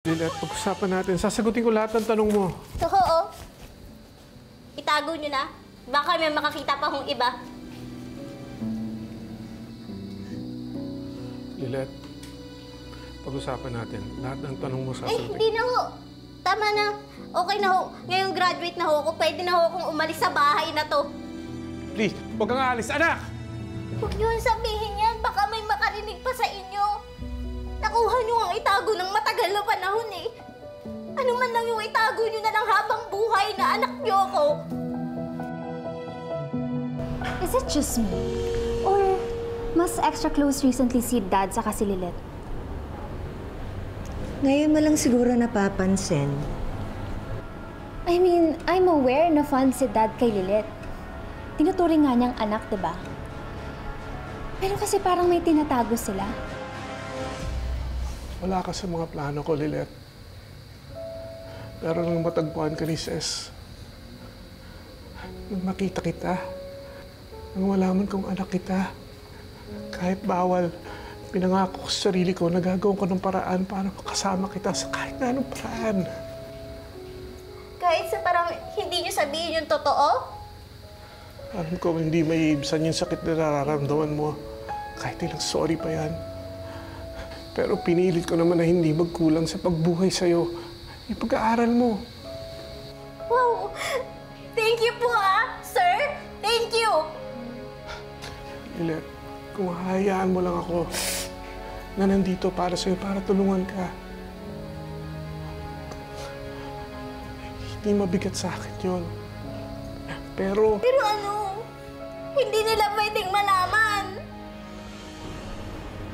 Lilet, pag-usapan natin. Sasagutin ko lahat ng tanong mo. Oo. Itago nyo na. Baka may makakita pa hong iba. Lilet, pag-usapan natin. Lahat ng tanong mo sasagutin. Hindi na ho. Tama na. Okay na ho. Ngayong graduate na ho ako. Pwede na ho akong umalis sa bahay na to. Please, huwag kang aalis. Anak! Huwag nyo sabihin yan. Baka may makarinig pa sa inyo. Nakuha nyo ang itago ng matagal na panahon eh. Ano man lang yung itago nyo na lang habang buhay na anak nyo ako. Is it just me? Or mas extra close recently si Dad sa si Lilet? Ngayon mo lang siguro napapansin. I mean, I'm aware na fond si Dad kay Lilet. Tinuturing nga niyang anak, diba? Pero kasi parang may tinatago sila. Wala ka sa mga plano ko, Lilet. Pero nung matagpuan ka ni Ses, nung makita kita, nung malaman kong anak kita, kahit bawal, pinangako ko sa sarili ko na gagawin ko ng paraan para makasama kita sa kahit na anong paraan. Kahit sa parang hindi nyo sabihin yung totoo? Alam ko hindi maiibsan yung sakit na nararamdaman mo. Kahit ilang sorry pa yan. Pero pinilit ko naman na hindi magkulang sa pagbuhay sa'yo. Yung pag-aaral mo. Wow! Thank you po sir! Thank you! Lilet, kung hahayaan mo lang ako na nandito para sa'yo, para tulungan ka. Hindi mabigat sa akin yun. Pero ano? Hindi nila pwedeng malaman.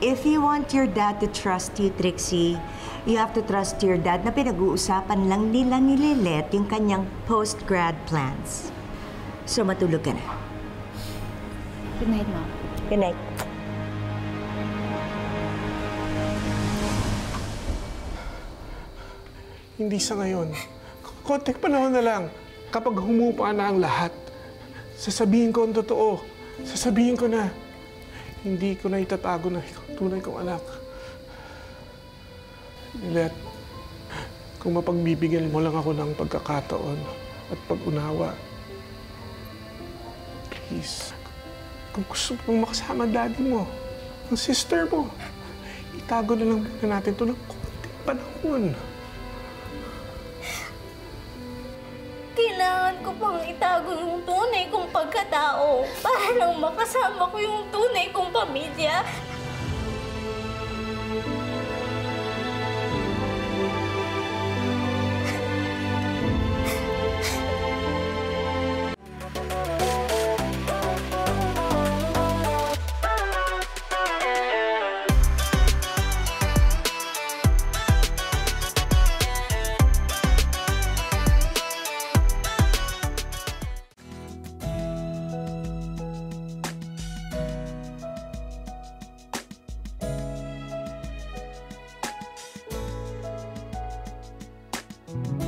If you want your dad to trust you, Trixie, you have to trust your dad na pinag-uusapan lang nila ni Lilet yung kanyang post-grad plans. So matulog ka na. Good night, Mom. Good night. hindi sa ngayon. Konting panahon na lang. Kapag humupa na ang lahat, sasabihin ko ang totoo. Sasabihin ko na, hindi ko na itatago na ikaw tunay kong anak. Lilet, kung mapagbibigyan mo lang ako ng pagkakataon at pag-unawa, please, kung gusto mong makasama ang daddy mo, ang sister mo, itago na lang muna natin ito ng konting panahon. Kailangan ko pang itago yung tunay kong pagkatao para lang makasama ko yung tunay kong pamilya. Thank you.